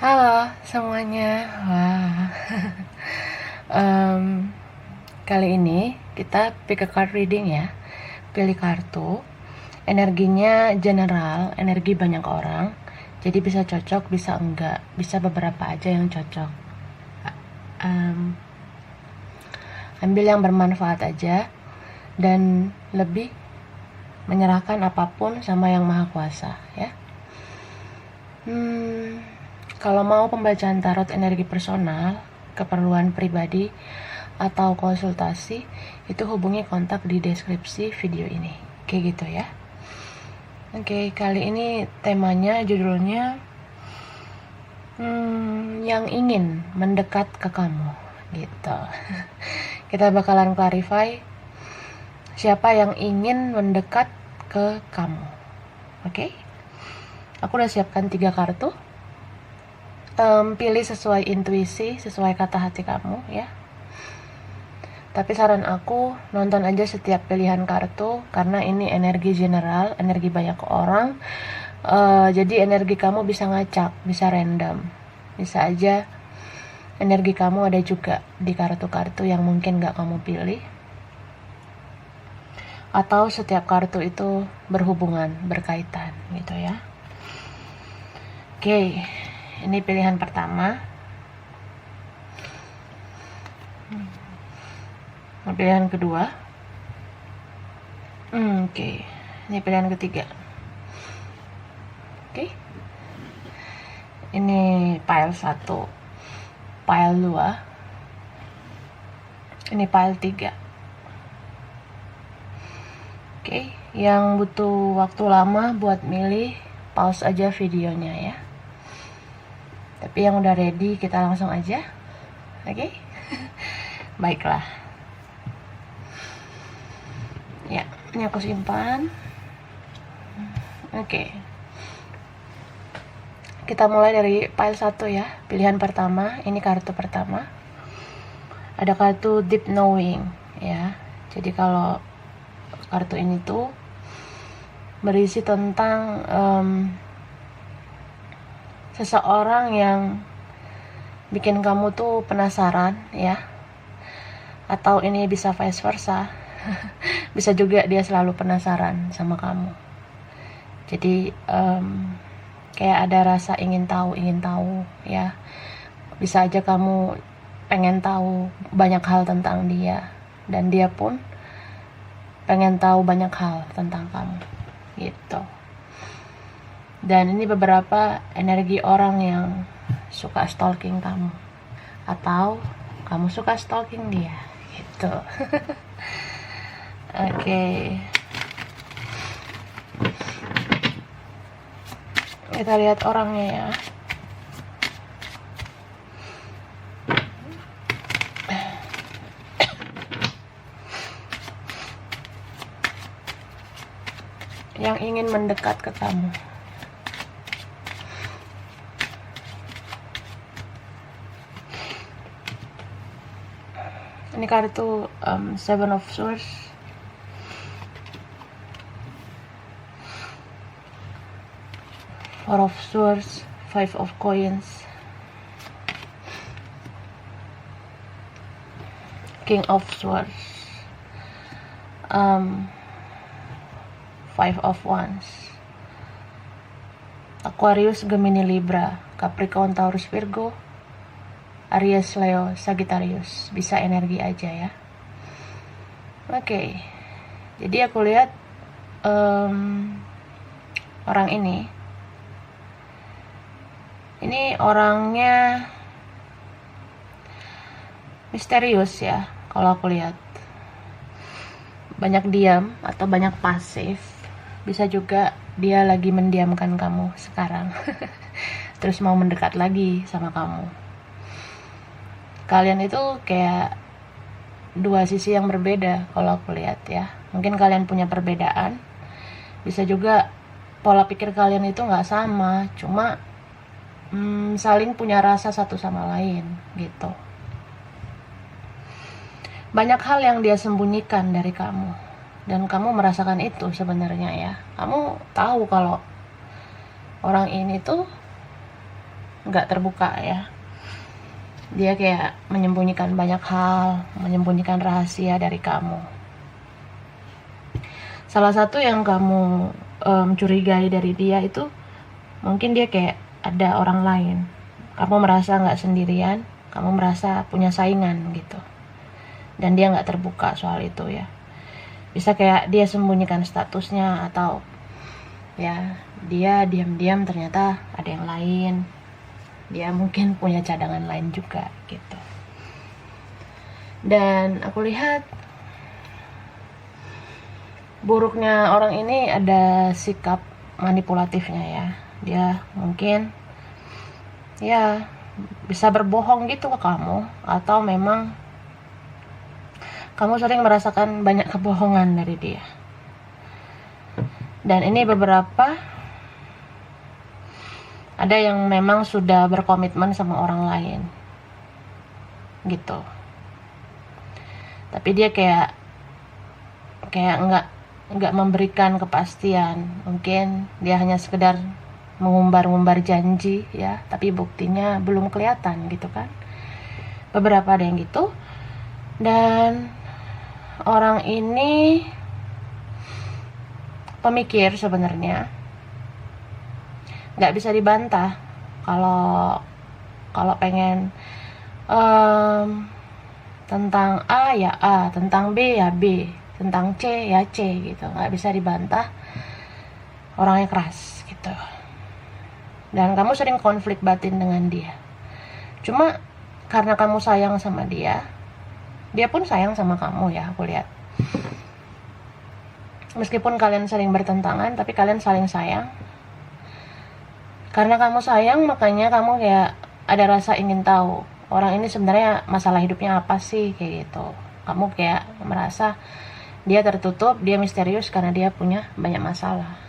Halo semuanya. Wah. Kali ini kita pick a card reading ya. Pilih kartu. Energinya general, energi banyak orang. Jadi bisa cocok, bisa enggak, bisa beberapa aja yang cocok. Ambil yang bermanfaat aja dan lebih menyerahkan apapun sama Yang Maha Kuasa ya. Kalau mau pembacaan tarot energi personal, keperluan pribadi, atau konsultasi, itu hubungi kontak di deskripsi video ini. Kayak gitu ya. Oke, kali ini temanya, judulnya yang ingin mendekat ke kamu gitu. Kita bakalan clarify siapa yang ingin mendekat ke kamu. Oke? Aku udah siapkan 3 kartu. Pilih sesuai intuisi, sesuai kata hati kamu ya. Tapi saran aku, nonton aja setiap pilihan kartu, karena ini energi general, energi banyak orang. Jadi energi kamu bisa ngacak, bisa random, bisa aja energi kamu ada juga di kartu-kartu yang mungkin gak kamu pilih, atau setiap kartu itu berhubungan, berkaitan gitu ya. Oke, ini pilihan pertama. Pilihan kedua. Oke. Ini pilihan ketiga. Oke. Ini pile 1, pile 2, ini pile 3. Oke, yang butuh waktu lama buat milih, pause aja videonya ya. Tapi yang udah ready, kita langsung aja. Oke? Baiklah. Ya, ini aku simpan. Oke. Kita mulai dari pile 1 ya. Pilihan pertama, ini kartu pertama. Ada kartu Deep Knowing ya. Jadi kalau kartu ini tuh berisi tentang seseorang yang bikin kamu tuh penasaran ya. Atau ini bisa vice versa. Bisa juga dia selalu penasaran sama kamu. Jadi kayak ada rasa ingin tahu ya. Bisa aja kamu pengen tahu banyak hal tentang dia, dan dia pun pengen tahu banyak hal tentang kamu gitu. Dan ini beberapa energi orang yang suka stalking kamu, atau kamu suka stalking dia gitu. Oke. Kita lihat orangnya ya. Yang ingin mendekat ke kamu. Ini kartu Seven of Swords. Four of Swords, Five of Coins, King of Swords, Five of Wands, Aquarius, Gemini, Libra, Capricorn, Taurus, Virgo, Aries, Leo, Sagittarius. Bisa energi aja ya. Oke. Jadi aku lihat orang ini orangnya misterius ya. Kalau aku lihat banyak diam atau banyak pasif. Bisa juga dia lagi mendiamkan kamu sekarang. Terus mau mendekat lagi sama kamu. Kalian itu kayak dua sisi yang berbeda kalau aku lihat ya. Mungkin kalian punya perbedaan. Bisa juga pola pikir kalian itu nggak sama. Cuma saling punya rasa satu sama lain gitu. Banyak hal yang dia sembunyikan dari kamu, dan kamu merasakan itu sebenarnya ya. Kamu tahu kalau orang ini tuh nggak terbuka ya. Dia kayak menyembunyikan banyak hal, menyembunyikan rahasia dari kamu. Salah satu yang kamu curigai dari dia itu mungkin dia kayak ada orang lain. Kamu merasa nggak sendirian, kamu merasa punya saingan gitu. Dan dia nggak terbuka soal itu ya. Bisa kayak dia sembunyikan statusnya, atau ya dia diam-diam ternyata ada yang lain. Dia mungkin punya cadangan lain juga gitu. Dan aku lihat buruknya orang ini ada sikap manipulatifnya ya. Dia mungkin ya bisa berbohong gitu ke kamu, atau memang kamu sering merasakan banyak kebohongan dari dia. Dan ini beberapa ada yang memang sudah berkomitmen sama orang lain gitu, tapi dia kayak nggak memberikan kepastian. Mungkin dia hanya sekedar mengumbar-ngumbar janji ya, tapi buktinya belum kelihatan gitu kan. Beberapa ada yang gitu. Dan orang ini pemikir sebenarnya, nggak bisa dibantah. Kalau pengen tentang A ya A, tentang B ya B, tentang C ya C gitu, nggak bisa dibantah. Orangnya keras gitu. Dan kamu sering konflik batin dengan dia. Cuma karena kamu sayang sama dia, dia pun sayang sama kamu ya, aku lihat. Meskipun kalian sering bertentangan, tapi kalian saling sayang. Karena kamu sayang, makanya kamu kayak ada rasa ingin tahu orang ini sebenarnya masalah hidupnya apa sih, kayak gitu. Kamu kayak merasa dia tertutup, dia misterius karena dia punya banyak masalah.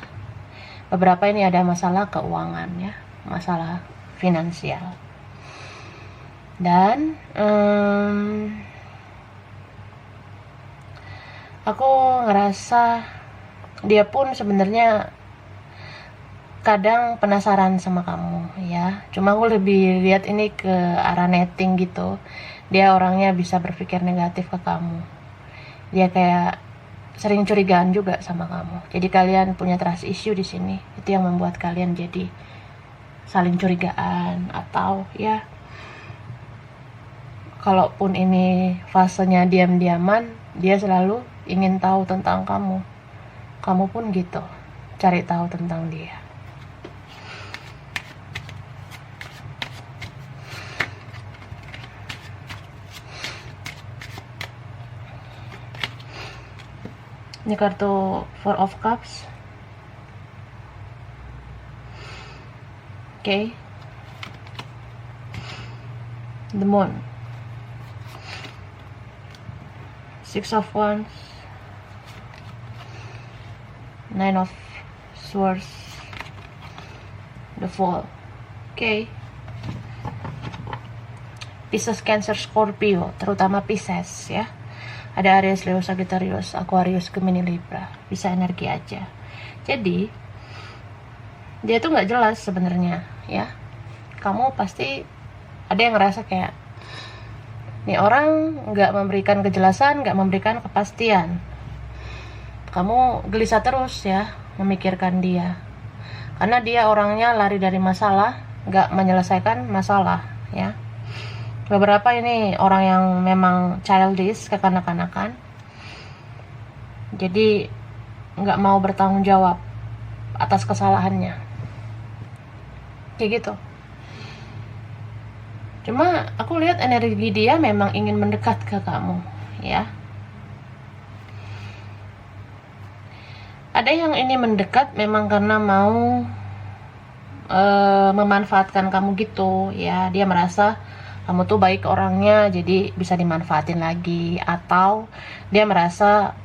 Beberapa ini ada masalah keuangan ya, masalah finansial. Dan aku ngerasa dia pun sebenarnya kadang penasaran sama kamu ya. Cuma aku lebih lihat ini ke arah netting gitu. Dia orangnya bisa berpikir negatif ke kamu. Dia kayak sering curigaan juga sama kamu. Jadi kalian punya trust issue di sini. Itu yang membuat kalian jadi saling curigaan, atau ya kalaupun ini fasenya diam-diaman, dia selalu ingin tahu tentang kamu. Kamu pun gitu, cari tahu tentang dia. Ini kartu Four of Cups. Okay. The Moon. Six of Wands. Nine of Swords. The Fool. Okay. Pisces, Cancer, Scorpio, terutama Pisces ya. Ada Aries, Leo, Sagittarius, Aquarius, Gemini, Libra. Bisa energi aja. Jadi dia tuh nggak jelas sebenarnya ya. Kamu pasti ada yang ngerasa kayak nih orang nggak memberikan kejelasan, nggak memberikan kepastian. Kamu gelisah terus ya memikirkan dia, karena dia orangnya lari dari masalah, nggak menyelesaikan masalah ya. Beberapa ini orang yang memang childish, kekanak-kanakan, jadi nggak mau bertanggung jawab atas kesalahannya, kayak gitu. Cuma aku lihat energi dia memang ingin mendekat ke kamu ya. Ada yang ini mendekat memang karena mau memanfaatkan kamu gitu ya. Dia merasa kamu tuh baik orangnya, jadi bisa dimanfaatin lagi. Atau dia merasa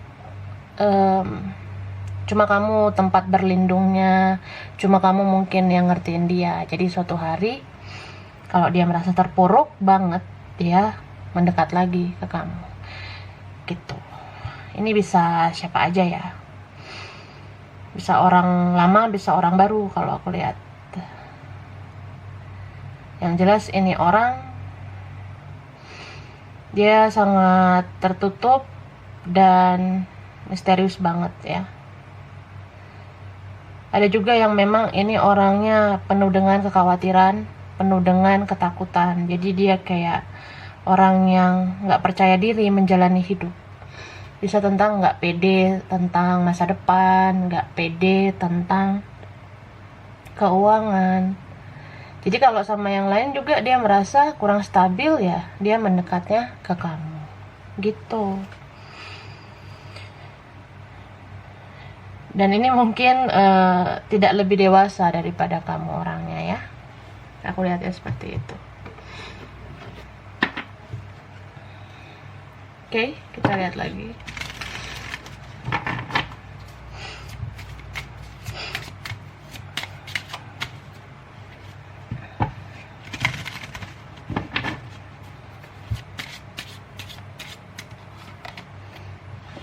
cuma kamu tempat berlindungnya, cuma kamu mungkin yang ngertiin dia. Jadi suatu hari kalau dia merasa terpuruk banget, dia mendekat lagi ke kamu gitu. Ini bisa siapa aja ya, bisa orang lama, bisa orang baru kalau aku lihat. Yang jelas ini orang dia sangat tertutup dan misterius banget ya. Ada juga yang memang ini orangnya penuh dengan kekhawatiran, penuh dengan ketakutan. Jadi dia kayak orang yang nggak percaya diri menjalani hidup. Bisa tentang nggak pede tentang masa depan, nggak pede tentang keuangan. Jadi kalau sama yang lain juga dia merasa kurang stabil ya, dia mendekatnya ke kamu. Gitu. Dan ini mungkin tidak lebih dewasa daripada kamu orangnya ya. Aku lihatnya seperti itu. Oke, kita lihat lagi.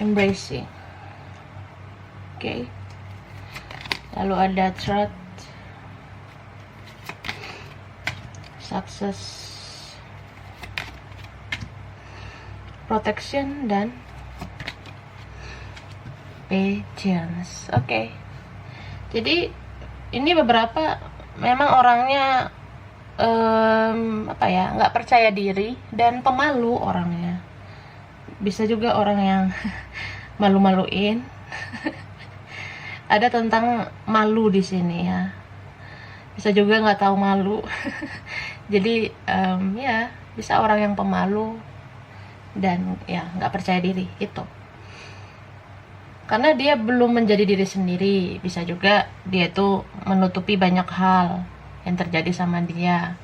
Embracing. Oke. Lalu ada threat, success, protection, dan patience. Oke. Jadi ini beberapa memang orangnya nggak percaya diri dan pemalu orangnya. Bisa juga orang yang malu-maluin. Ada tentang malu di sini ya. Bisa juga nggak tahu malu. Jadi ya bisa orang yang pemalu dan ya nggak percaya diri itu. Karena dia belum menjadi diri sendiri. Bisa juga dia itu menutupi banyak hal yang terjadi sama dia.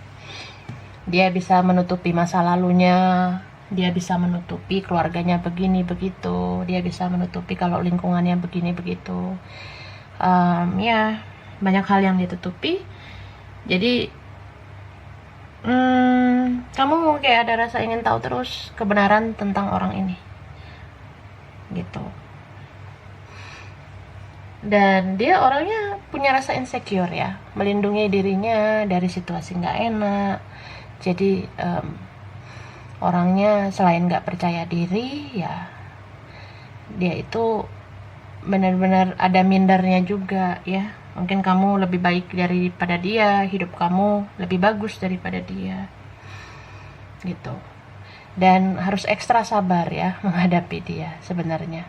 Dia bisa menutupi masa lalunya. Dia bisa menutupi keluarganya begini begitu, dia bisa menutupi kalau lingkungannya begini begitu. Ya banyak hal yang ditutupi. Jadi kamu kayak ada rasa ingin tahu terus kebenaran tentang orang ini gitu. Dan dia orangnya punya rasa insecure ya, melindungi dirinya dari situasi nggak enak. Jadi orangnya selain nggak percaya diri ya, dia itu benar-benar ada mindernya juga ya. Mungkin kamu lebih baik daripada dia, hidup kamu lebih bagus daripada dia gitu. Dan harus ekstra sabar ya menghadapi dia sebenarnya.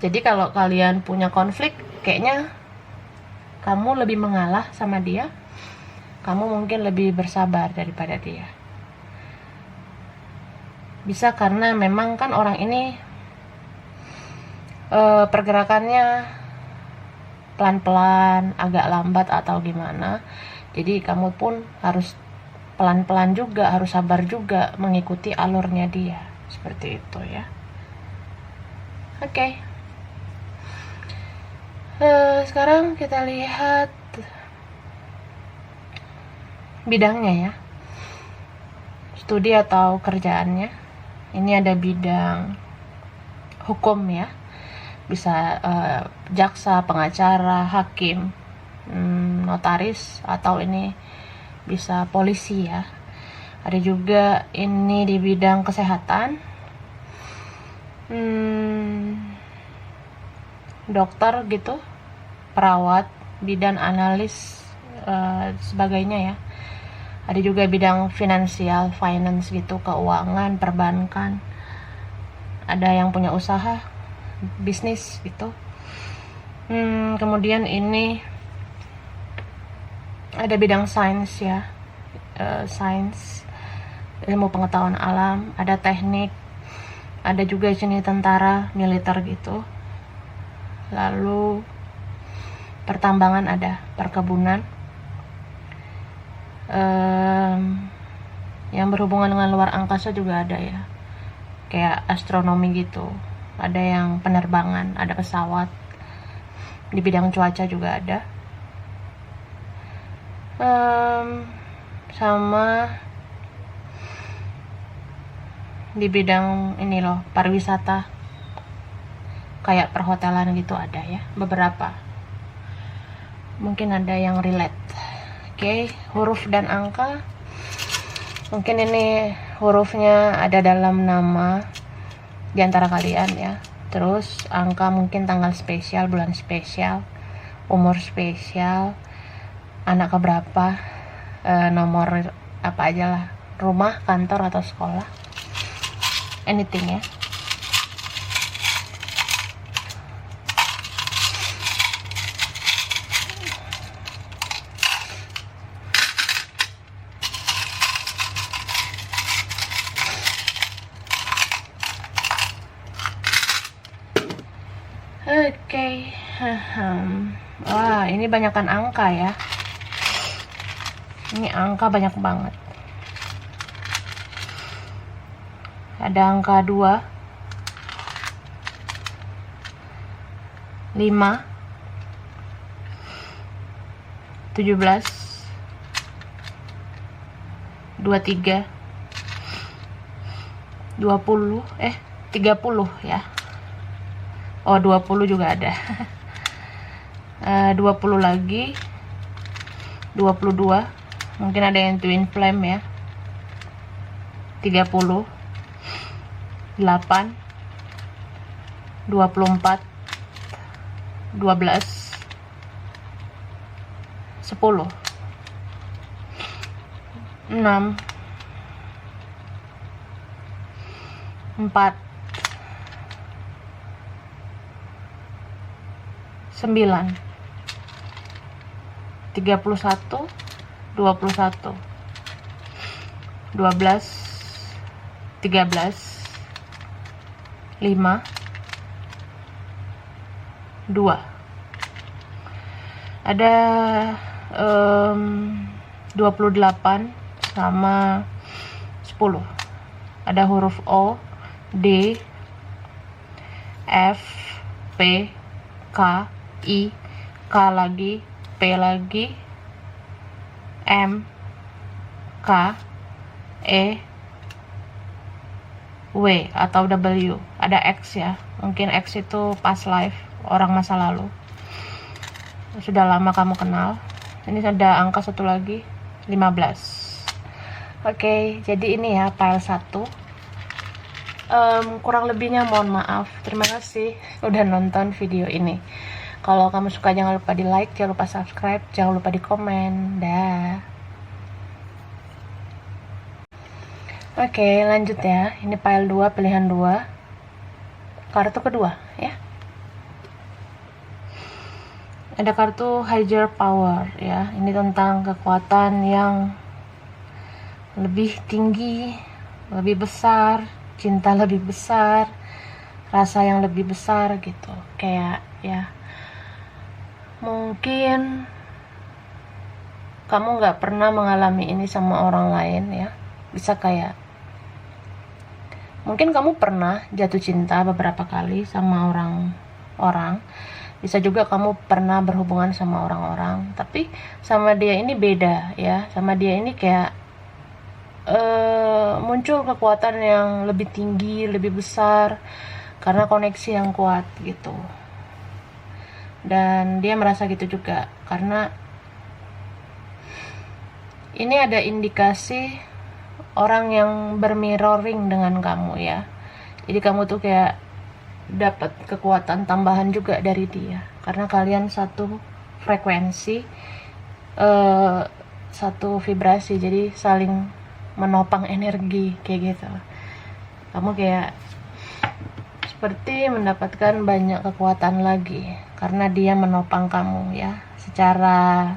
Jadi kalau kalian punya konflik, kayaknya kamu lebih mengalah sama dia, kamu mungkin lebih bersabar daripada dia. Bisa karena memang kan orang ini pergerakannya pelan-pelan, agak lambat atau gimana. Jadi kamu pun harus pelan-pelan juga, harus sabar juga mengikuti alurnya dia. Seperti itu ya. Oke. Sekarang kita lihat bidangnya ya, studi atau kerjaannya. Ini ada bidang hukum ya, bisa jaksa, pengacara, hakim, notaris, atau ini bisa polisi ya. Ada juga ini di bidang kesehatan, dokter gitu, perawat, bidan analis, sebagainya ya. Ada juga bidang finansial, finance gitu, keuangan, perbankan. Ada yang punya usaha, bisnis gitu. Kemudian ini ada bidang sains ya, sains, ilmu pengetahuan alam, ada teknik, ada juga jenis tentara, militer gitu. Lalu pertambangan ada, perkebunan. Yang berhubungan dengan luar angkasa juga ada ya, kayak astronomi gitu. Ada yang penerbangan, ada pesawat. Di bidang cuaca juga ada. Sama di bidang ini loh, pariwisata, kayak perhotelan gitu ada ya, beberapa. Mungkin ada yang relate Oke, huruf dan angka. Mungkin ini hurufnya ada dalam nama di antara kalian ya. Terus angka mungkin tanggal spesial, bulan spesial, umur spesial, anak keberapa, nomor apa aja lah, rumah, kantor atau sekolah, anything ya. Oke. Wah, ini banyakan angka ya. Ini angka banyak banget. Ada angka 2, 5, 17, 23, 20, 30 ya. Oh, 20 juga ada. 20 lagi, 22, mungkin ada yang twin flame ya. 30, 8, 24, 12, 10, 6, 4, 9, 31, 21, 12, 13, 5, 2. Ada 28 sama 10. Ada huruf O, D, F, P, K, I, K lagi, P lagi, M, K, E, W atau W. Ada X ya, mungkin X itu past life, orang masa lalu, sudah lama kamu kenal. Ini ada angka satu lagi, 15. Oke, jadi ini ya file 1. Kurang lebihnya mohon maaf. Terima kasih udah nonton video ini. Kalau kamu suka jangan lupa di like, jangan lupa subscribe, jangan lupa di komen. Dah. Oke, lanjut ya. Ini file 2, pilihan 2. Kartu kedua ya. Ada kartu higher power ya. Ini tentang kekuatan yang lebih tinggi, lebih besar, cinta lebih besar, rasa yang lebih besar gitu. Kayak ya, mungkin kamu nggak pernah mengalami ini sama orang lain ya. Bisa kayak, mungkin kamu pernah jatuh cinta beberapa kali sama orang-orang. Bisa juga kamu pernah berhubungan sama orang-orang, tapi sama dia ini beda ya. Sama dia ini kayak muncul kekuatan yang lebih tinggi, lebih besar, karena koneksi yang kuat gitu. Dan dia merasa gitu juga, karena ini ada indikasi orang yang bermirroring dengan kamu ya. Jadi kamu tuh kayak dapat kekuatan tambahan juga dari dia, karena kalian satu frekuensi, satu vibrasi, jadi saling menopang energi kayak gitu. Kamu kayak seperti mendapatkan banyak kekuatan lagi karena dia menopang kamu ya, secara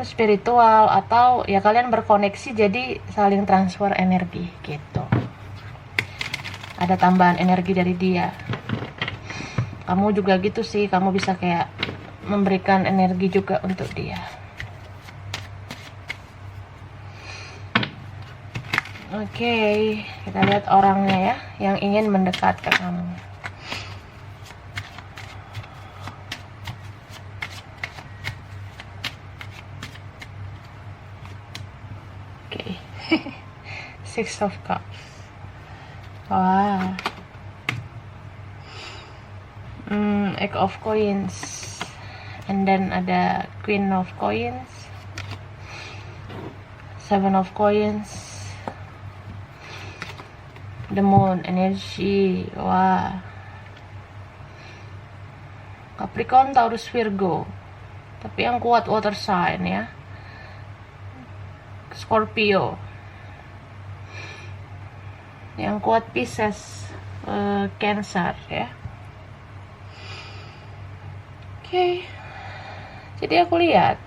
spiritual, atau ya kalian berkoneksi jadi saling transfer energi gitu. Ada tambahan energi dari dia. Kamu juga gitu sih, kamu bisa kayak memberikan energi juga untuk dia. Oke, kita lihat orangnya ya, yang ingin mendekat ke kamu. Oke. Six of Cups. Wah. Eight of Coins. and then ada Queen of Coins, Seven of Coins, the Moon energy. Wah, Capricorn, Taurus, Virgo, tapi yang kuat water sign ya. Scorpio, yang kuat Pisces, Cancer ya. Oke. Jadi aku lihat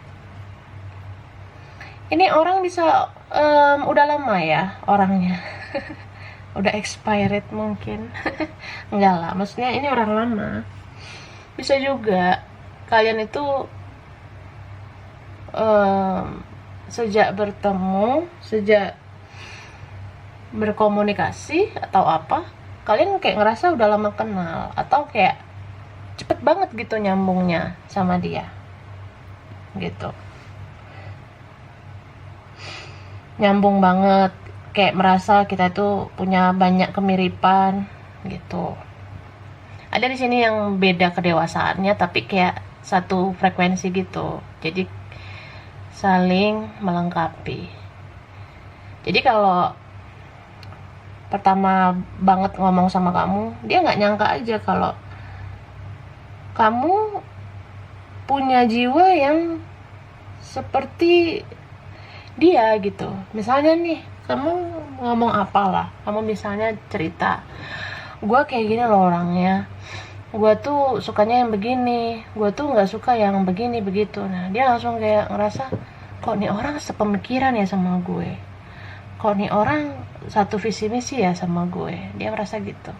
ini orang bisa udah lama ya orangnya. Udah expired mungkin. Enggak lah, maksudnya ini orang lama. Bisa juga kalian itu sejak bertemu, sejak berkomunikasi atau apa, kalian kayak ngerasa udah lama kenal, atau kayak cepet banget gitu nyambungnya sama dia gitu, nyambung banget, kayak merasa kita tuh punya banyak kemiripan gitu. Ada di sini yang beda kedewasaannya tapi kayak satu frekuensi gitu, jadi saling melengkapi. Jadi kalau pertama banget ngomong sama kamu, dia nggak nyangka aja kalau kamu punya jiwa yang seperti dia gitu. Misalnya nih, kamu ngomong apalah, kamu misalnya cerita, gue kayak gini loh orangnya, gue tuh sukanya yang begini, gue tuh nggak suka yang begini begitu. Nah dia langsung kayak ngerasa, kok nih orang sepemikiran ya sama gue, kok nih orang satu visi misi ya sama gue. Dia merasa gitu.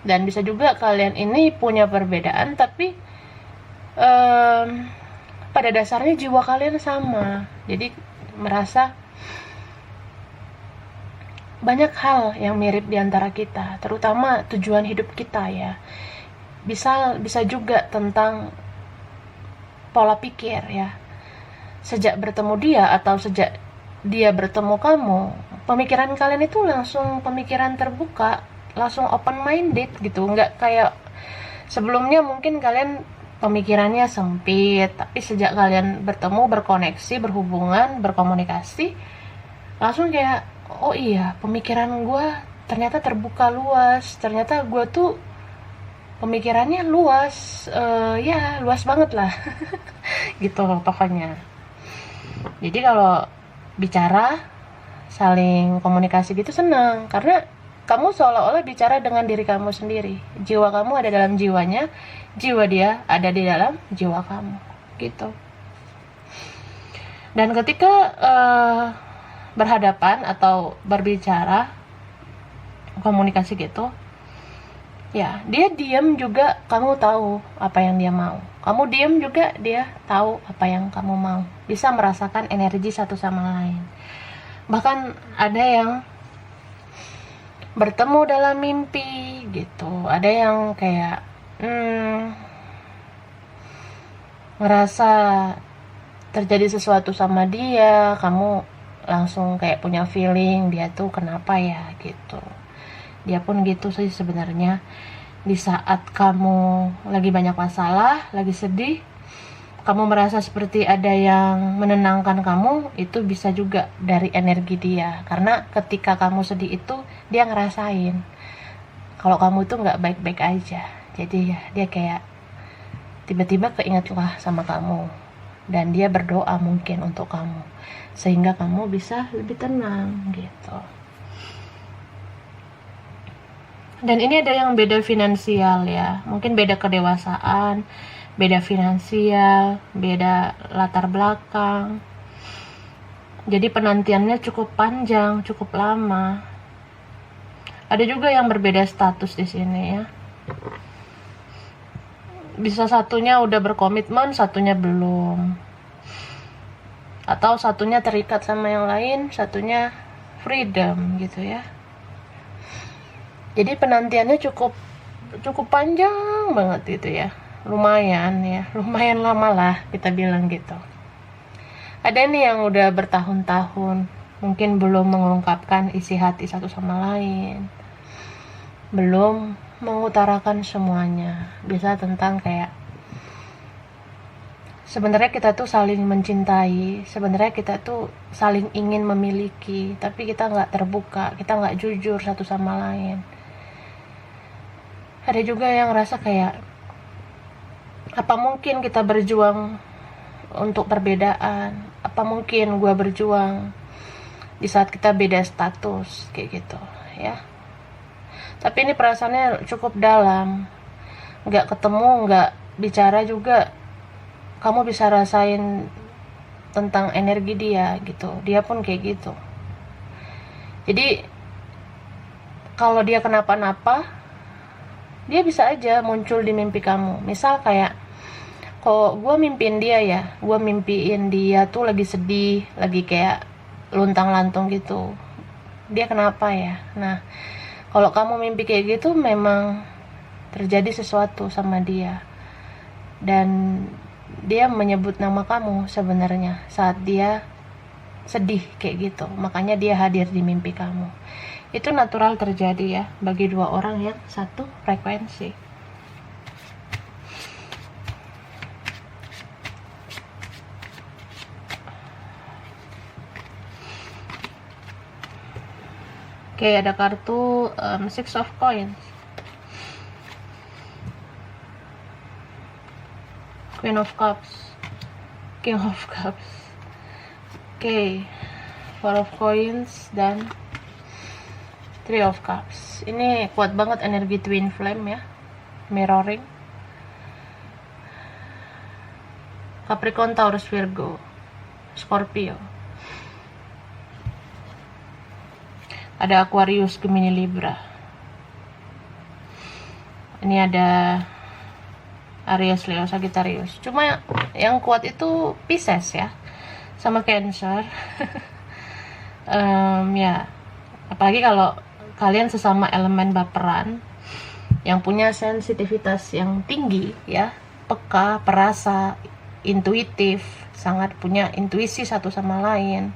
Dan bisa juga kalian ini punya perbedaan tapi pada dasarnya jiwa kalian sama. Jadi merasa banyak hal yang mirip di antara kita, terutama tujuan hidup kita ya. Bisa juga tentang pola pikir ya. Sejak bertemu dia atau sejak dia bertemu kamu, pemikiran kalian itu langsung pemikiran terbuka, langsung open minded gitu. Nggak kayak sebelumnya mungkin kalian pemikirannya sempit, tapi sejak kalian bertemu, berkoneksi, berhubungan, berkomunikasi, langsung kayak, oh iya, pemikiran gue ternyata terbuka luas, ternyata gue tuh pemikirannya luas, ya luas banget lah. Gitu pokoknya. Jadi kalau bicara, saling komunikasi gitu senang, karena kamu seolah-olah bicara dengan diri kamu sendiri. Jiwa kamu ada dalam jiwanya, jiwa dia ada di dalam jiwa kamu gitu. Dan ketika berhadapan atau berbicara, komunikasi gitu ya, dia diam juga kamu tahu apa yang dia mau, kamu diam juga dia tahu apa yang kamu mau. Bisa merasakan energi satu sama lain. Bahkan ada yang bertemu dalam mimpi gitu, ada yang kayak ngerasa terjadi sesuatu sama dia, kamu langsung kayak punya feeling dia tuh kenapa ya gitu. Dia pun gitu sih sebenarnya. Di saat kamu lagi banyak masalah, lagi sedih, kamu merasa seperti ada yang menenangkan kamu, itu bisa juga dari energi dia. Karena ketika kamu sedih itu, dia ngerasain kalau kamu tuh nggak baik-baik aja. Jadi ya dia kayak tiba-tiba keingetlah sama kamu, dan dia berdoa mungkin untuk kamu, sehingga kamu bisa lebih tenang gitu. Dan ini ada yang beda finansial ya, mungkin beda kedewasaan, beda finansial, beda latar belakang. Jadi penantiannya cukup panjang, cukup lama. Ada juga yang berbeda status di sini ya. Bisa satunya udah berkomitmen, satunya belum. Atau satunya terikat sama yang lain, satunya freedom gitu ya. Jadi penantiannya cukup panjang banget gitu ya. Lumayan lama lah kita bilang gitu. Ada nih yang udah bertahun-tahun mungkin belum mengungkapkan isi hati satu sama lain, belum mengutarakan semuanya. Bisa tentang kayak sebenarnya kita tuh saling mencintai, sebenarnya kita tuh saling ingin memiliki, tapi kita nggak terbuka, kita nggak jujur satu sama lain. Ada juga yang ngerasa kayak, apa mungkin kita berjuang untuk perbedaan, apa mungkin gue berjuang di saat kita beda status, kayak gitu ya. Tapi ini perasaannya cukup dalam, nggak ketemu, nggak bicara juga kamu bisa rasain tentang energi dia gitu. Dia pun kayak gitu. Jadi kalau dia kenapa-napa, dia bisa aja muncul di mimpi kamu. Misal kayak, kok gue mimpiin dia ya, gue mimpiin dia tuh lagi sedih, lagi kayak luntang-lantung gitu. Dia kenapa ya? Nah, kalau kamu mimpi kayak gitu, memang terjadi sesuatu sama dia. Dan dia menyebut nama kamu sebenarnya saat dia sedih kayak gitu. Makanya dia hadir di mimpi kamu. Itu natural terjadi ya bagi dua orang yang satu frekuensi. Oke, ada kartu Six of Coins, Queen of Cups, King of Cups. Oke, Four of Coins dan Three of Cups. Ini kuat banget energi twin flame ya, mirroring. Capricorn, Taurus, Virgo, Scorpio. Ada Aquarius, Gemini, Libra. Ini ada Aries, Leo, Sagittarius. Cuma yang kuat itu Pisces ya, sama Cancer. Ya, apalagi kalau kalian sesama elemen baperan, yang punya sensitivitas yang tinggi ya, peka, perasa, intuitif, sangat punya intuisi satu sama lain.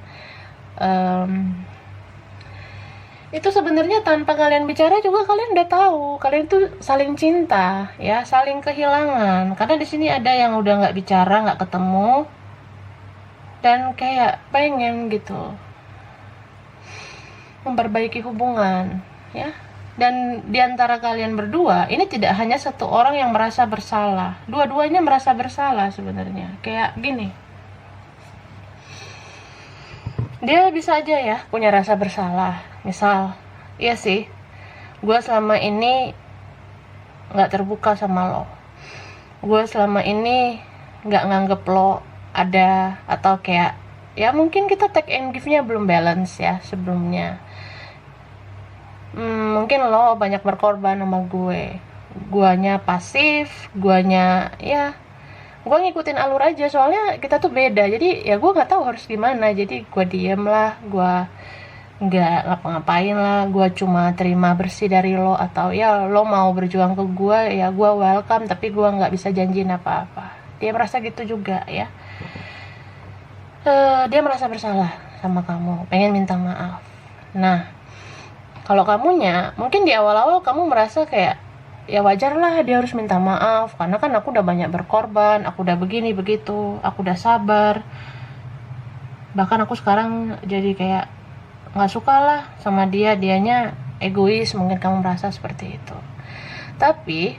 Itu sebenarnya tanpa kalian bicara juga kalian udah tahu, kalian tuh saling cinta ya, saling kehilangan. Karena di sini ada yang udah nggak bicara, nggak ketemu, dan kayak pengen gitu memperbaiki hubungan ya. Dan diantara kalian berdua ini tidak hanya satu orang yang merasa bersalah, dua-duanya merasa bersalah sebenarnya. Kayak gini, dia bisa aja ya punya rasa bersalah. Misal, iya sih, gue selama ini gak terbuka sama lo, gue selama ini gak nganggep lo ada, atau kayak ya mungkin kita take and give nya belum balance ya sebelumnya. Mungkin lo banyak berkorban sama gue, guanya pasif, guanya ya gue ngikutin alur aja, soalnya kita tuh beda. Jadi ya gue nggak tahu harus gimana, jadi gue diem lah, gue nggak ngapa-ngapain lah, gue cuma terima bersih dari lo. Atau ya lo mau berjuang ke gue, ya gue welcome, tapi gue nggak bisa janjiin apa-apa. Dia merasa gitu juga ya. Dia merasa bersalah sama kamu, pengen minta maaf. Nah, kalau kamunya mungkin di awal-awal kamu merasa kayak ya wajar lah dia harus minta maaf, karena kan aku udah banyak berkorban, aku udah begini begitu, aku udah sabar, bahkan aku sekarang jadi kayak nggak suka lah sama dia, dianya egois, mungkin kamu merasa seperti itu. Tapi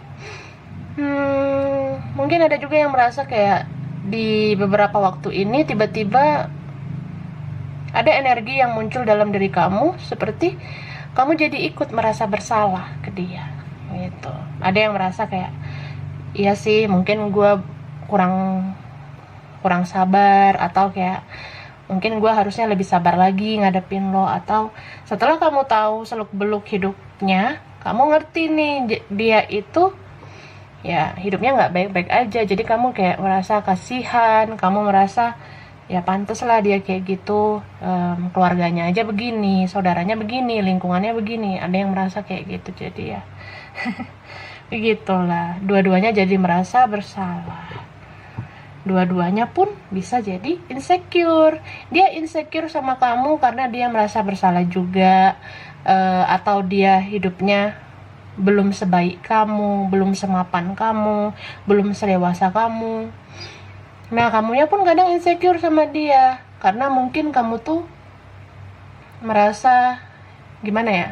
mungkin ada juga yang merasa kayak di beberapa waktu ini tiba-tiba ada energi yang muncul dalam diri kamu, seperti kamu jadi ikut merasa bersalah ke dia gitu. Ada yang merasa kayak iya sih, mungkin gue kurang sabar, atau kayak mungkin gue harusnya lebih sabar lagi ngadepin lo. Atau setelah kamu tahu seluk beluk hidupnya, kamu ngerti nih dia itu ya hidupnya nggak baik-baik aja. Jadi kamu kayak merasa kasihan, kamu merasa ya pantas lah dia kayak gitu, keluarganya aja begini, saudaranya begini, lingkungannya begini. Ada yang merasa kayak gitu. Jadi ya begitulah, dua-duanya jadi merasa bersalah. Dua-duanya pun bisa jadi insecure. Dia insecure sama kamu karena dia merasa bersalah juga, atau dia hidupnya belum sebaik kamu, belum semapan kamu, belum sedewasa kamu. Nah, kamunya pun kadang insecure sama dia karena mungkin kamu tuh merasa gimana ya,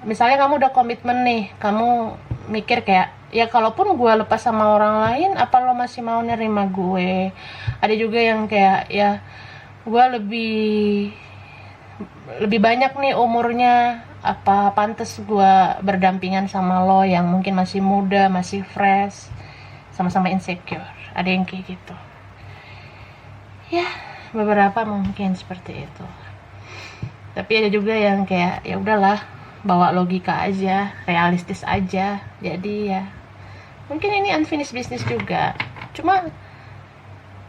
misalnya kamu udah komitmen nih, kamu mikir kayak, ya kalaupun gue lepas sama orang lain, apa lo masih mau nerima gue? Ada juga yang kayak, ya gue lebih banyak nih umurnya, apa pantas gue berdampingan sama lo yang mungkin masih muda, masih fresh, sama-sama insecure. Ada yang kayak gitu ya, beberapa mungkin seperti itu. Tapi ada juga yang kayak, ya udahlah, bawa logika aja, realistis aja. Jadi ya mungkin ini unfinished business juga, cuma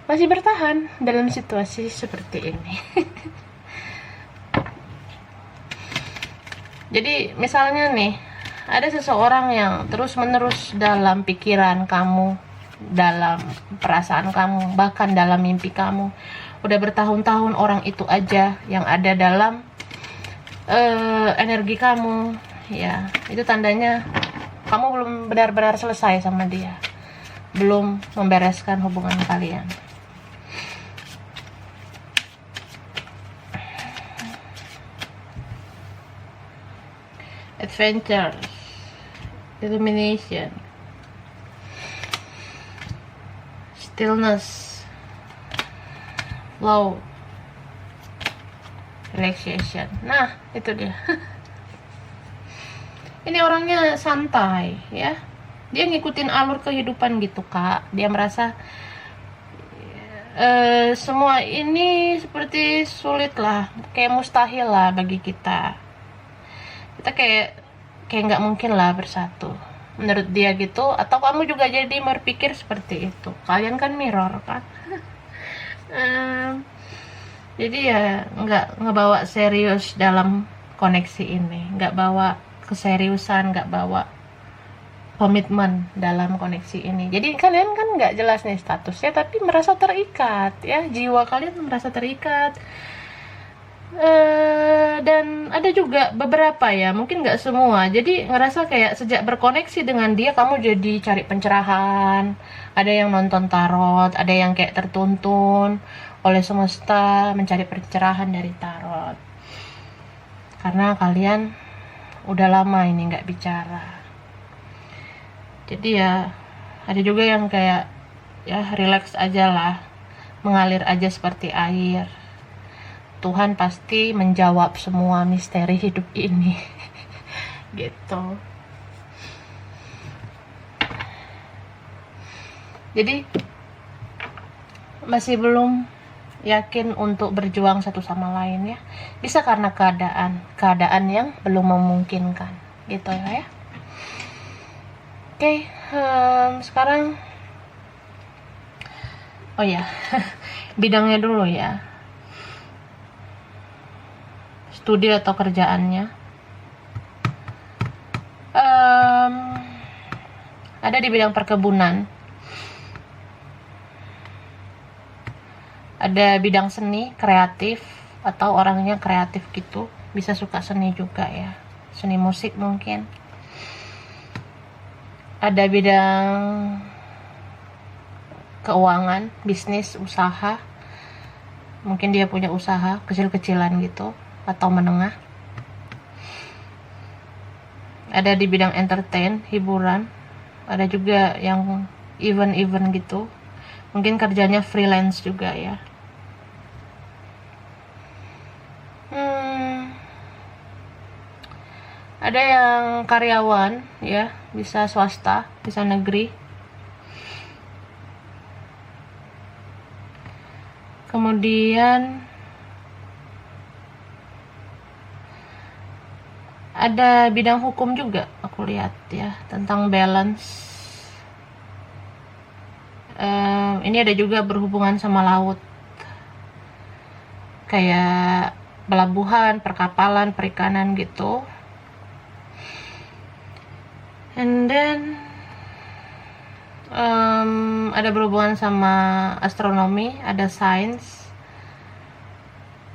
masih bertahan dalam situasi seperti ini. Jadi misalnya nih, ada seseorang yang terus menerus dalam pikiran kamu, dalam perasaan kamu, bahkan dalam mimpi kamu. Udah bertahun-tahun orang itu aja yang ada dalam energi kamu, ya itu tandanya kamu belum benar-benar selesai sama dia, belum membereskan hubungan kalian. Adventures, illumination, stillness, flow, relaxation. Nah, itu dia. Ini orangnya santai ya, dia ngikutin alur kehidupan gitu Kak. Dia merasa semua ini seperti sulit lah, kayak mustahil lah bagi kita kayak nggak mungkin lah bersatu menurut dia gitu. Atau kamu juga jadi berpikir seperti itu, kalian kan mirror kan. Jadi ya nggak ngebawa serius dalam koneksi ini, nggak bawa keseriusan, nggak bawa komitmen dalam koneksi ini. Jadi kalian kan nggak jelas nih statusnya, tapi merasa terikat ya, jiwa kalian merasa terikat. Dan ada juga beberapa ya, mungkin nggak semua, jadi ngerasa kayak sejak berkoneksi dengan dia kamu jadi cari pencerahan. Ada yang nonton tarot, ada yang kayak tertuntun oleh semesta mencari pencerahan dari tarot, karena kalian udah lama ini nggak bicara. Jadi ya ada juga yang kayak, ya relax aja lah, mengalir aja seperti air. Tuhan pasti menjawab semua misteri hidup ini. Gitu. Jadi masih belum yakin untuk berjuang satu sama lain ya. Bisa karena keadaan yang belum memungkinkan. Gitu ya. Oke, sekarang oh ya, bidangnya dulu ya. Studi atau kerjaannya. Ada di bidang perkebunan, ada bidang seni, kreatif, atau orangnya kreatif gitu, bisa suka seni juga ya, seni musik mungkin. Ada bidang keuangan, bisnis, usaha, mungkin dia punya usaha kecil-kecilan gitu atau menengah. Ada di bidang entertain, hiburan. Ada juga yang event-event gitu, mungkin kerjanya freelance juga ya. Ada yang karyawan ya, bisa swasta, bisa negeri. Kemudian ada bidang hukum juga, aku lihat ya, tentang balance. Ini ada juga berhubungan sama laut, kayak pelabuhan, perkapalan, perikanan gitu. And then ada berhubungan sama astronomi, ada sains,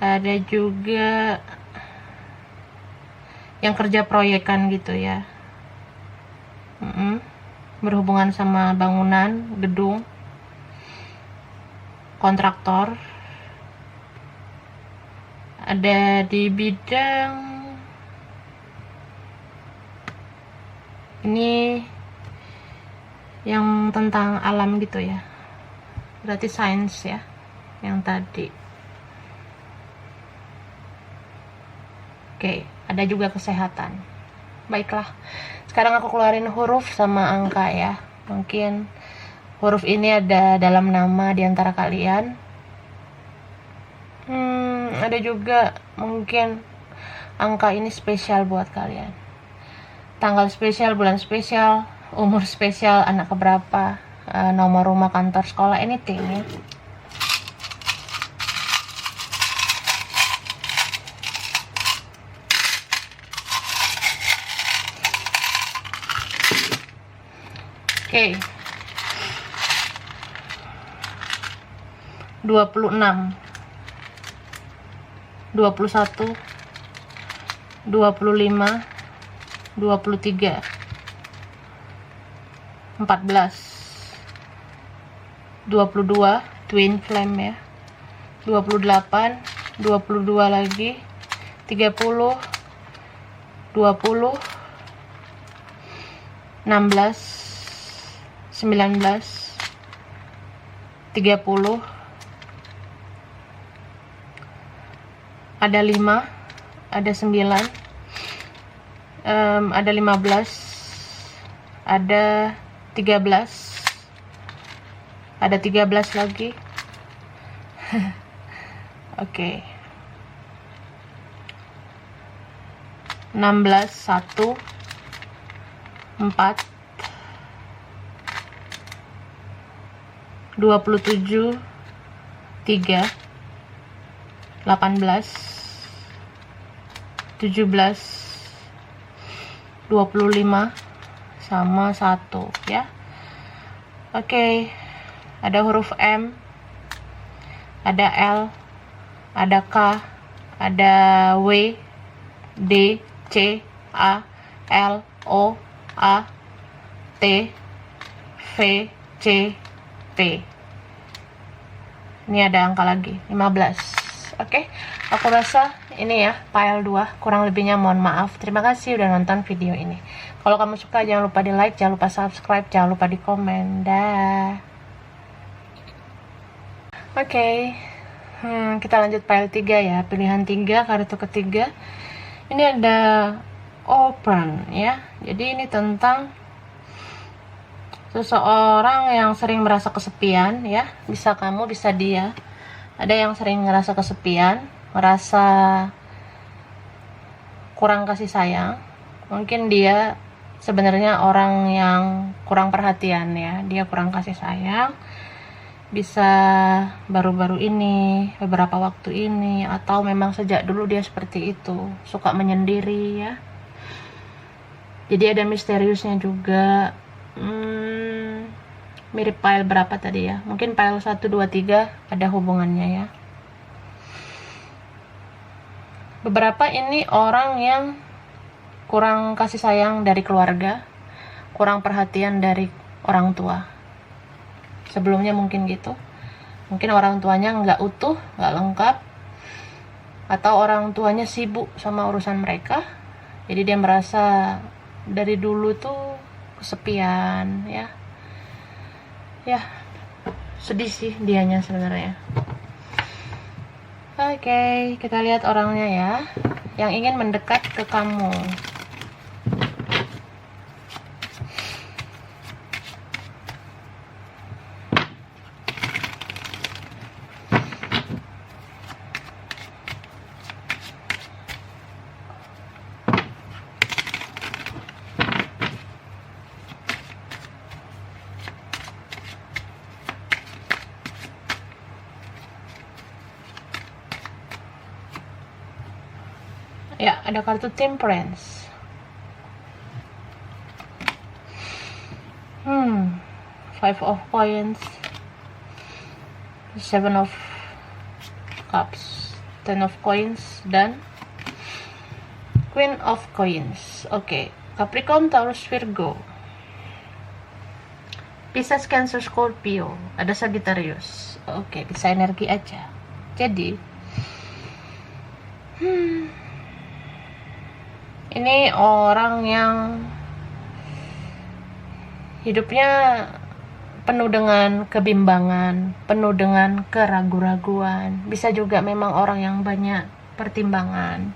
ada juga yang kerja proyekan gitu ya, berhubungan sama bangunan, gedung. kontraktor, ada di bidang ini yang tentang alam gitu ya, berarti sains ya yang tadi. Oke, ada juga kesehatan. Baiklah, sekarang aku keluarin huruf sama angka ya. Mungkin huruf ini ada dalam nama diantara kalian. Ada juga mungkin angka ini spesial buat kalian. Tanggal spesial, bulan spesial, umur spesial, anak keberapa, nomor rumah, kantor, sekolah, anything ya. Oke. 26, 21, 25, 23, 14, 22, twin flame ya, 28, 22 lagi, 30, 20, 16, 19, 30, ada 5, ada 9, ada 15, ada 13, ada 13 lagi. Oke. 16, 1, 4, 27, 3, 18, 17, 25 sama 1 ya. Oke. Ada huruf M, ada L, ada K, ada W, D, C, A, L, O, A, T, V, C, P. Ini ada angka lagi 15. Oke, aku rasa ini ya file 2, kurang lebihnya mohon maaf. Terima kasih udah nonton video ini. Kalau kamu suka jangan lupa di like, jangan lupa subscribe, jangan lupa di komen. Dah. Oke. Kita lanjut file 3 ya, pilihan 3, kartu ketiga. Ini ada open ya. Jadi ini tentang seseorang yang sering merasa kesepian ya, bisa kamu, bisa dia. Ada yang sering ngerasa kesepian, merasa kurang kasih sayang. Mungkin dia sebenarnya orang yang kurang perhatian ya, dia kurang kasih sayang. Bisa baru-baru ini, beberapa waktu ini, atau memang sejak dulu dia seperti itu, suka menyendiri ya. Jadi ada misteriusnya juga. Mirip file berapa tadi ya, mungkin file 1, 2, 3 ada hubungannya ya. Beberapa ini orang yang kurang kasih sayang dari keluarga, kurang perhatian dari orang tua. Sebelumnya mungkin gitu, mungkin orang tuanya nggak utuh, nggak lengkap, atau orang tuanya sibuk sama urusan mereka, jadi dia merasa dari dulu tuh kesepian ya. Ya, sedih sih dianya sebenarnya. Oke, kita lihat orangnya ya, yang ingin mendekat ke kamu. Ya, ada kartu Temperance. Five of Coins, Seven of Cups, Ten of Coins, dan Queen of Coins. Oke, Capricorn, Taurus, Virgo. Pisces, Cancer, Scorpio, ada Sagittarius. Oke, bisa energi aja. Jadi ini orang yang hidupnya penuh dengan kebimbangan, penuh dengan keraguan-raguan. Bisa juga memang orang yang banyak pertimbangan,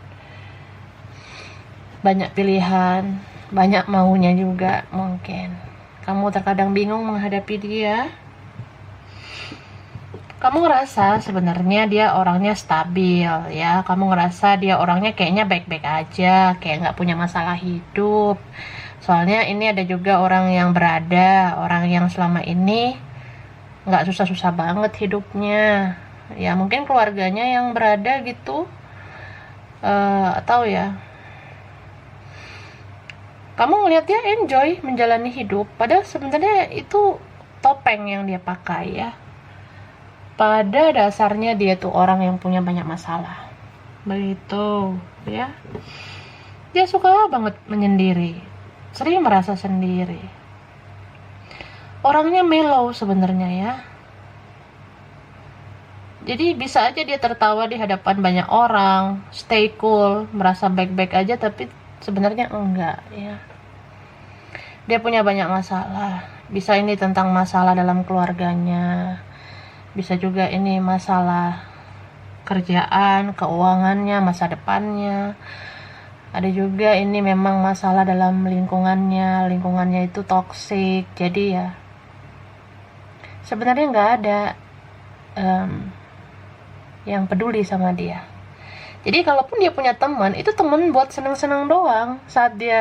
banyak pilihan, banyak maunya juga mungkin. Kamu terkadang bingung menghadapi dia. Kamu ngerasa sebenarnya dia orangnya stabil ya. Kamu ngerasa dia orangnya kayaknya baik-baik aja, kayak nggak punya masalah hidup. Soalnya ini ada juga orang yang berada, orang yang selama ini nggak susah-susah banget hidupnya. Ya mungkin keluarganya yang berada gitu, atau ya kamu ngelihat dia enjoy menjalani hidup, padahal sebenarnya itu topeng yang dia pakai ya. Pada dasarnya dia tuh orang yang punya banyak masalah, begitu ya. Dia suka banget menyendiri, sering merasa sendiri. Orangnya mellow sebenarnya ya. Jadi bisa aja dia tertawa di hadapan banyak orang, stay cool, merasa baik-baik aja, tapi sebenarnya enggak ya. Dia punya banyak masalah. Bisa ini tentang masalah dalam keluarganya, bisa juga ini masalah kerjaan, keuangannya, masa depannya. Ada juga ini memang masalah dalam lingkungannya itu toksik. Jadi ya sebenarnya nggak ada yang peduli sama dia. Jadi kalaupun dia punya teman, itu teman buat senang-senang doang. Saat dia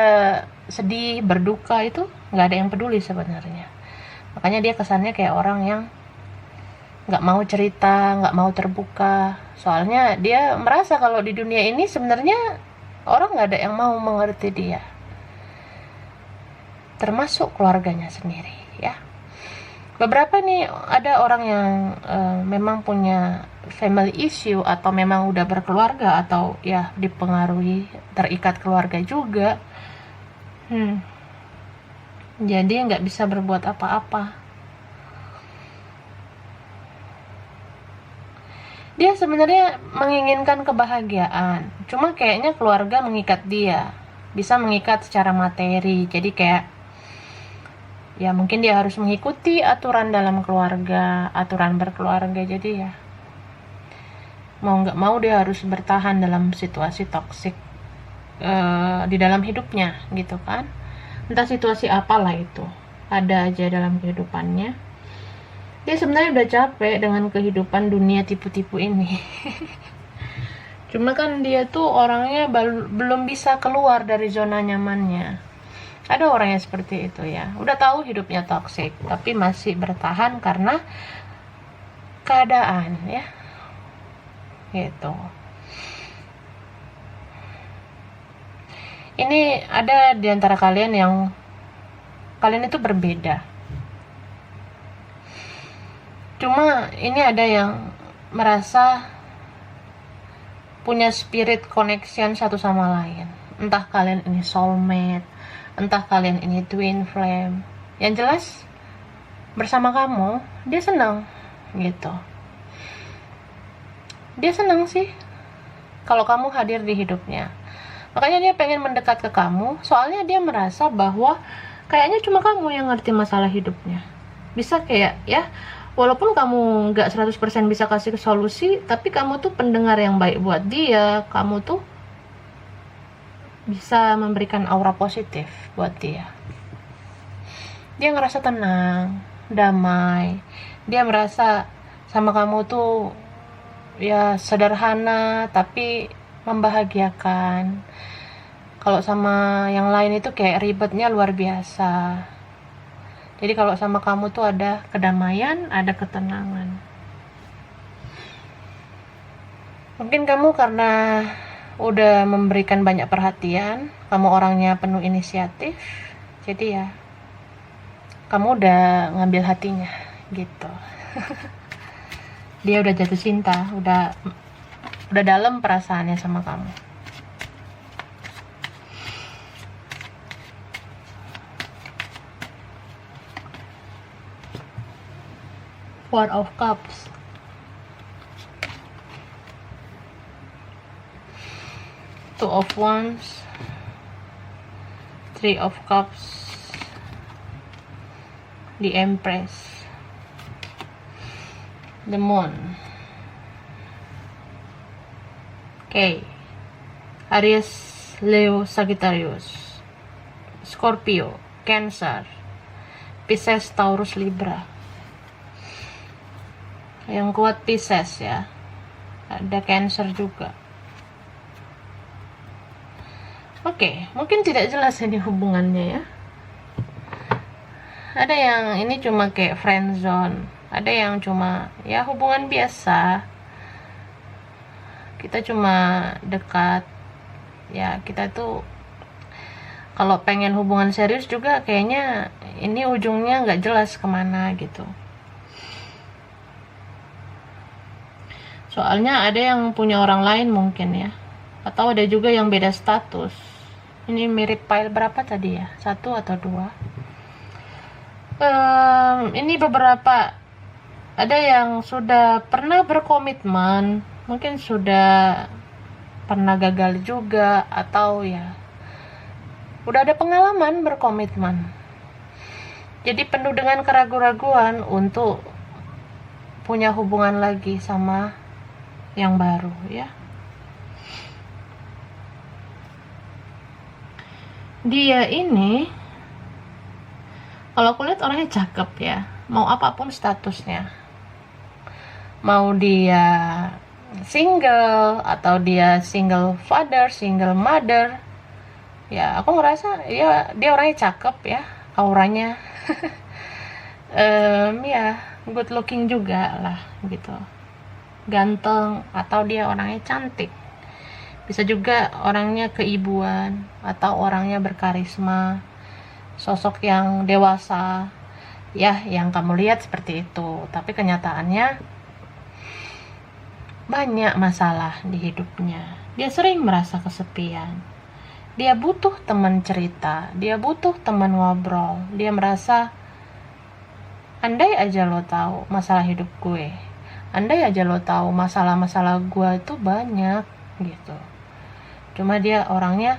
sedih, berduka, itu nggak ada yang peduli sebenarnya. Makanya dia kesannya kayak orang yang nggak mau cerita, nggak mau terbuka. Soalnya dia merasa kalau di dunia ini sebenarnya orang nggak ada yang mau mengerti dia, termasuk keluarganya sendiri ya. Beberapa nih ada orang yang memang punya family issue, atau memang udah berkeluarga, atau ya dipengaruhi terikat keluarga juga. Jadi nggak bisa berbuat apa-apa. Dia sebenarnya menginginkan kebahagiaan, cuma kayaknya keluarga mengikat dia, bisa mengikat secara materi. Jadi kayak ya mungkin dia harus mengikuti aturan dalam keluarga, aturan berkeluarga. Jadi ya mau nggak mau dia harus bertahan dalam situasi toksik di dalam hidupnya gitu kan. Entah situasi apalah itu, ada aja dalam kehidupannya. Dia sebenarnya udah capek dengan kehidupan dunia tipu-tipu ini. Cuma kan dia tuh orangnya belum bisa keluar dari zona nyamannya. Ada orang yang seperti itu ya, udah tahu hidupnya toksik tapi masih bertahan karena keadaan ya gitu. Ini ada di antara kalian yang kalian itu berbeda, cuma ini ada yang merasa punya spirit connection satu sama lain. Entah kalian ini soulmate, entah kalian ini twin flame. Yang jelas bersama kamu dia senang gitu. Dia senang sih kalau kamu hadir di hidupnya. Makanya dia pengen mendekat ke kamu, soalnya dia merasa bahwa kayaknya cuma kamu yang ngerti masalah hidupnya. Bisa kayak ya, walaupun kamu nggak 100% bisa kasih solusi, tapi kamu tuh pendengar yang baik buat dia. Kamu tuh bisa memberikan aura positif buat dia. Dia ngerasa tenang, damai. Dia merasa sama kamu tuh ya sederhana tapi membahagiakan. Kalau sama yang lain itu kayak ribetnya luar biasa. Jadi kalau sama kamu tuh ada kedamaian, ada ketenangan. Mungkin kamu karena udah memberikan banyak perhatian, kamu orangnya penuh inisiatif, jadi ya kamu udah ngambil hatinya gitu. Dia udah jatuh cinta, udah dalam perasaannya sama kamu. One of Cups, Two of Wands, Three of Cups, the Empress, the Moon. Okay, Aries, Leo, Sagittarius, Scorpio, Cancer, Pisces, Taurus, Libra. Yang kuat Pisces ya, ada Cancer juga. Oke, mungkin tidak jelas ini hubungannya ya. Ada yang ini cuma kayak friend zone, ada yang cuma ya hubungan biasa, kita cuma dekat ya. Kita tuh kalau pengen hubungan serius juga kayaknya ini ujungnya nggak jelas kemana gitu. Soalnya ada yang punya orang lain mungkin ya, atau ada juga yang beda status. Ini mirip pile berapa tadi ya, 1 atau 2. Ini beberapa, ada yang sudah pernah berkomitmen, mungkin sudah pernah gagal juga, atau ya udah ada pengalaman berkomitmen, jadi penuh dengan keraguan-raguan untuk punya hubungan lagi sama yang baru ya. Dia ini kalau aku lihat orangnya cakep ya, mau apapun statusnya, mau dia single atau dia single father, single mother ya, aku ngerasa ya dia orangnya cakep ya, auranya ya good looking juga lah gitu, ganteng, atau dia orangnya cantik, bisa juga orangnya keibuan atau orangnya berkarisma, sosok yang dewasa ya, yang kamu lihat seperti itu. Tapi kenyataannya banyak masalah di hidupnya. Dia sering merasa kesepian, dia butuh teman cerita, dia butuh teman ngobrol. Dia merasa, andai aja lo tahu masalah hidup gue, andai aja lo tahu masalah-masalah gue itu banyak gitu. Cuma dia orangnya,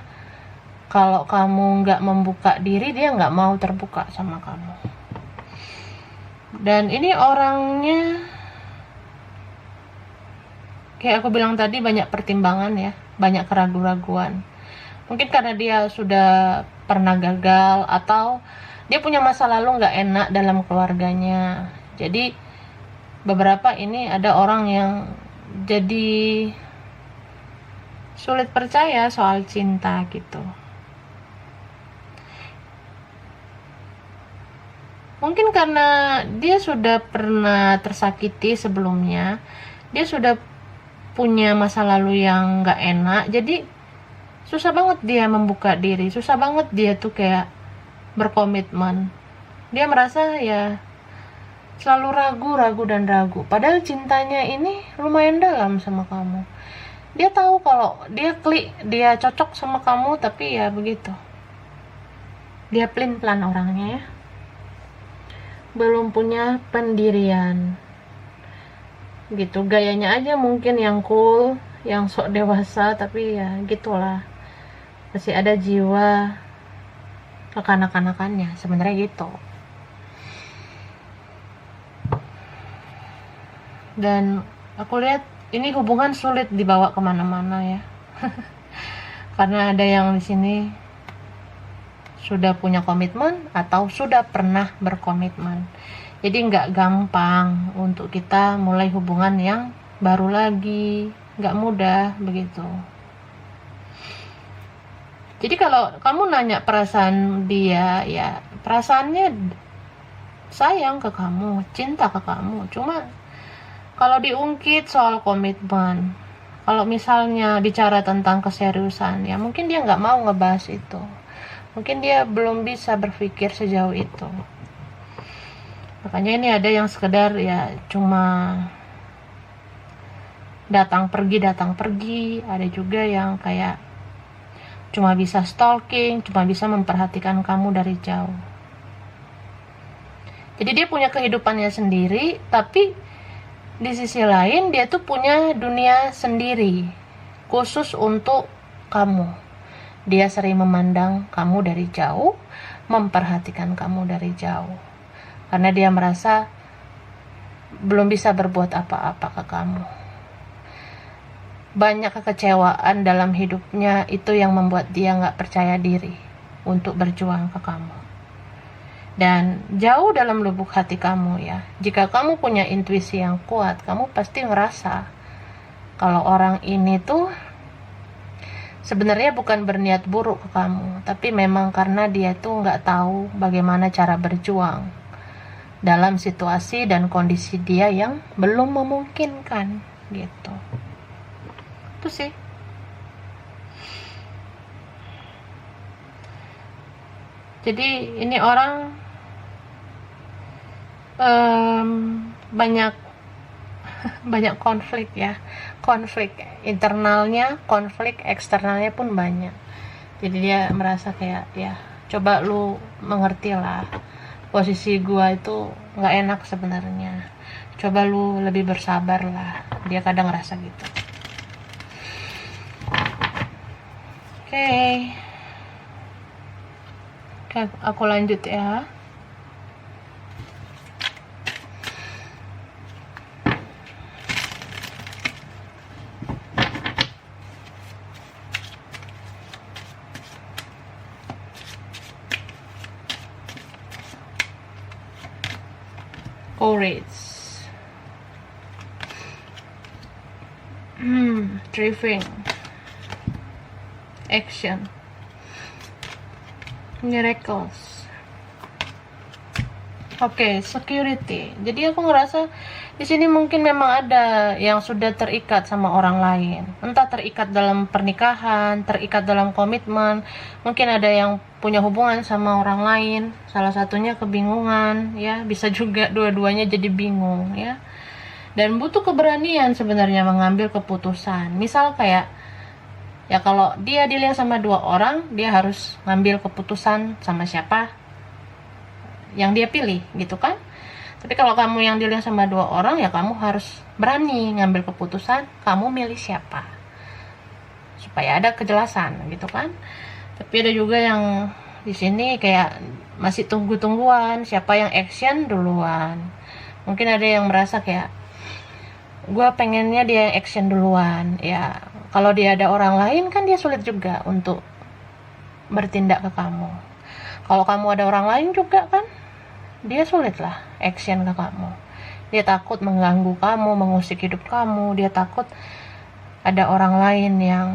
kalau kamu nggak membuka diri, dia nggak mau terbuka sama kamu. Dan ini orangnya, kayak aku bilang tadi, banyak pertimbangan ya, banyak keraguan-raguan. Mungkin karena dia sudah pernah gagal, atau dia punya masa lalu nggak enak dalam keluarganya. Jadi beberapa ini ada orang yang jadi sulit percaya soal cinta gitu. Mungkin karena dia sudah pernah tersakiti sebelumnya, dia sudah punya masa lalu yang gak enak, jadi susah banget dia membuka diri, susah banget dia tuh kayak berkomitmen. Dia merasa ya selalu ragu dan ragu, padahal cintanya ini lumayan dalam sama kamu. Dia tahu kalau dia klik, dia cocok sama kamu, tapi ya begitu, dia pelin-pelan orangnya ya, belum punya pendirian gitu. Gayanya aja mungkin yang cool, yang sok dewasa, tapi ya gitulah, masih ada jiwa kekanak-kanakannya sebenarnya gitu. Dan aku lihat ini hubungan sulit dibawa kemana-mana ya. Karena ada yang di sini sudah punya komitmen atau sudah pernah berkomitmen. Jadi nggak gampang untuk kita mulai hubungan yang baru lagi, nggak mudah begitu. Jadi kalau kamu nanya perasaan dia, ya perasaannya sayang ke kamu, cinta ke kamu. Cuma kalau diungkit soal komitmen, kalau misalnya bicara tentang keseriusan, ya mungkin dia nggak mau ngebahas itu. Mungkin dia belum bisa berpikir sejauh itu. Makanya ini ada yang sekedar ya cuma datang pergi, ada juga yang kayak cuma bisa stalking, cuma bisa memperhatikan kamu dari jauh. Jadi dia punya kehidupannya sendiri, tapi di sisi lain dia tuh punya dunia sendiri khusus untuk kamu. Dia sering memandang kamu dari jauh, memperhatikan kamu dari jauh, karena dia merasa belum bisa berbuat apa-apa ke kamu. Banyak kekecewaan dalam hidupnya, itu yang membuat dia gak percaya diri untuk berjuang ke kamu. Dan jauh dalam lubuk hati kamu ya, jika kamu punya intuisi yang kuat, kamu pasti ngerasa kalau orang ini tuh sebenarnya bukan berniat buruk ke kamu, tapi memang karena dia tuh nggak tahu bagaimana cara berjuang dalam situasi dan kondisi dia yang belum memungkinkan gitu. Itu sih. Jadi ini orang banyak konflik ya, konflik internalnya, konflik eksternalnya pun banyak. Jadi dia merasa kayak, ya coba lu mengerti lah, posisi gua itu nggak enak sebenarnya, coba lu lebih bersabar lah. Dia kadang ngerasa gitu. Oke, aku lanjut ya. Courage, driving, action, miracles. Oke, security. Jadi aku ngerasa di sini mungkin memang ada yang sudah terikat sama orang lain. Entah terikat dalam pernikahan, terikat dalam komitmen. Mungkin ada yang punya hubungan sama orang lain. Salah satunya kebingungan, ya. Bisa juga dua-duanya jadi bingung, ya. Dan butuh keberanian sebenarnya mengambil keputusan. Misal kayak, ya kalau dia dilihat sama 2 orang, dia harus ngambil keputusan sama siapa yang dia pilih, gitu kan. Tapi kalau kamu yang dilihat sama 2 orang, ya kamu harus berani ngambil keputusan kamu milih siapa, supaya ada kejelasan, gitu kan. Tapi ada juga yang di sini kayak masih tunggu-tungguan siapa yang action duluan. Mungkin ada yang merasa kayak, gue pengennya dia yang action duluan. Ya kalau dia ada orang lain kan dia sulit juga untuk bertindak ke kamu. Kalau kamu ada orang lain juga kan dia sulit lah action ke kamu. Dia takut mengganggu kamu, mengusik hidup kamu. Dia takut ada orang lain yang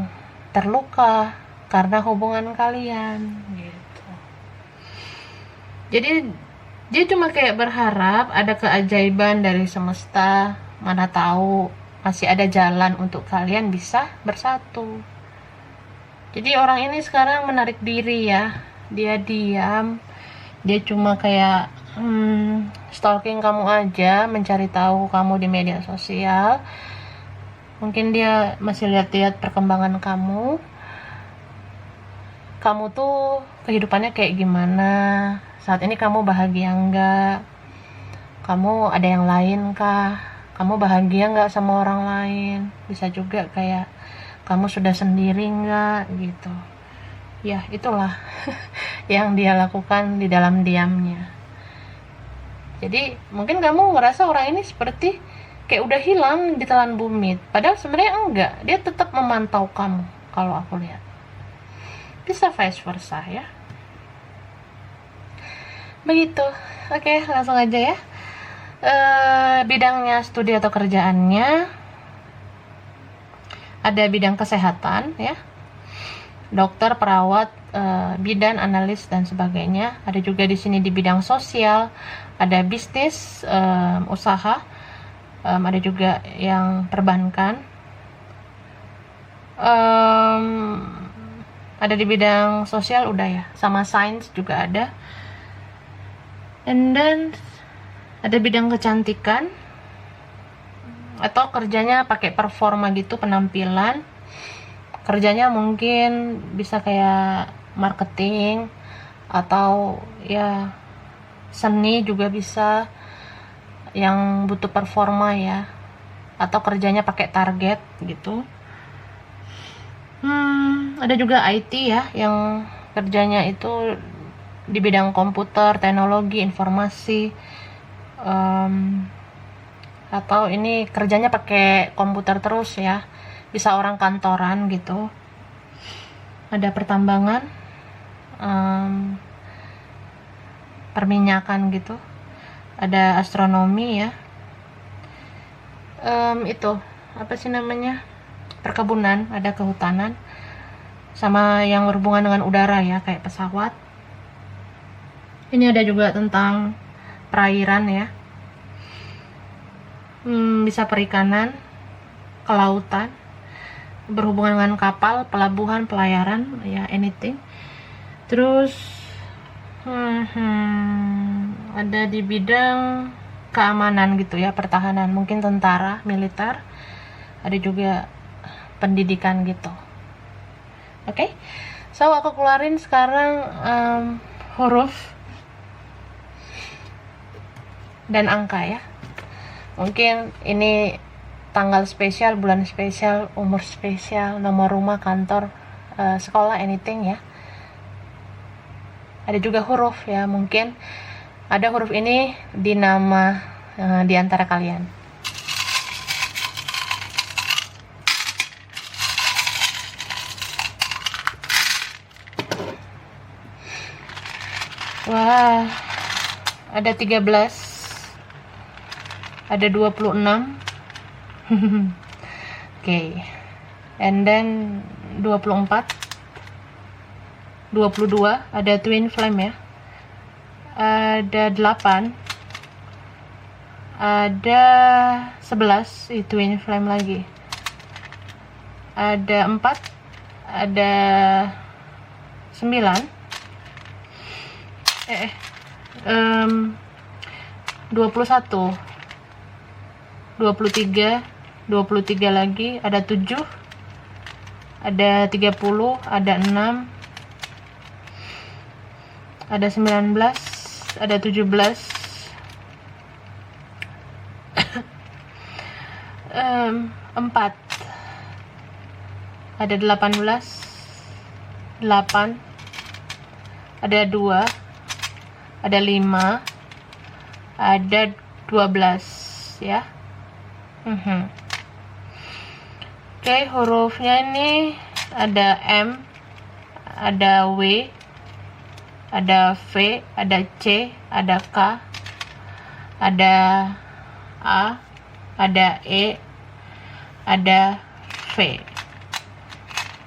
terluka karena hubungan kalian gitu. Jadi dia cuma kayak berharap ada keajaiban dari semesta. Mana tahu masih ada jalan untuk kalian bisa bersatu. Jadi orang ini sekarang menarik diri ya. Dia diam. Dia cuma kayak stalking kamu aja, mencari tahu kamu di media sosial. Mungkin dia masih lihat-lihat perkembangan kamu. Kamu tuh kehidupannya kayak gimana? Saat ini kamu bahagia enggak? Kamu ada yang lain kah? Kamu bahagia enggak sama orang lain? Bisa juga kayak kamu sudah sendiri enggak gitu. Ya itulah yang dia lakukan di dalam diamnya. Jadi mungkin kamu ngerasa orang ini seperti kayak udah hilang di telan bumi, padahal sebenarnya enggak. Dia tetap memantau kamu kalau aku lihat. Bisa vice versa ya. Begitu. Oke, langsung aja ya. Bidangnya studi atau kerjaannya ada bidang kesehatan ya, dokter, perawat, bidan, analis dan sebagainya. Ada juga di sini di bidang sosial, ada bisnis, usaha, ada juga yang perbankan, ada di bidang sosial udah ya, sama sains juga ada. And then ada bidang kecantikan atau kerjanya pakai performa gitu, penampilan. Kerjanya mungkin bisa kayak marketing atau ya seni juga bisa, yang butuh performa ya, atau kerjanya pakai target gitu. Ada juga IT ya, yang kerjanya itu di bidang komputer, teknologi, informasi, atau ini kerjanya pakai komputer terus ya, bisa orang kantoran gitu. Ada pertambangan, perminyakan gitu, ada astronomi ya, itu apa sih namanya, perkebunan, ada kehutanan, sama yang berhubungan dengan udara ya, kayak pesawat. Ini ada juga tentang perairan ya, bisa perikanan, kelautan, berhubungan dengan kapal, pelabuhan, pelayaran ya, anything. Terus ada di bidang keamanan gitu ya, pertahanan, mungkin tentara, militer. Ada juga pendidikan gitu. Oke, so aku keluarin sekarang huruf dan angka ya. Mungkin ini tanggal spesial, bulan spesial, umur spesial, nomor rumah, kantor, sekolah, anything ya. Ada juga huruf ya, mungkin ada huruf ini di nama di antara kalian. Wah, ada 13, ada 26. Okay, and then 24, 22, ada twin flame ya, ada 8, ada 11, twin flame lagi, ada 4, ada 9, 21, 23, 23 lagi, ada 7, ada 30, ada 6, ada 19, ada 17, 4, ada 18, 8, ada 2, ada 5, ada 12 ya. Oke, hurufnya ini ada M, ada W, ada V, ada C, ada K, ada A, ada E, ada V.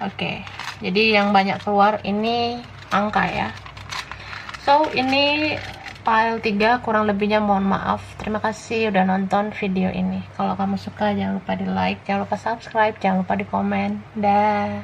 Oke, jadi yang banyak keluar ini angka ya. So, ini file 3, kurang lebihnya mohon maaf. Terima kasih udah nonton video ini. Kalau kamu suka jangan lupa di like, jangan lupa subscribe, jangan lupa di komen. Dah.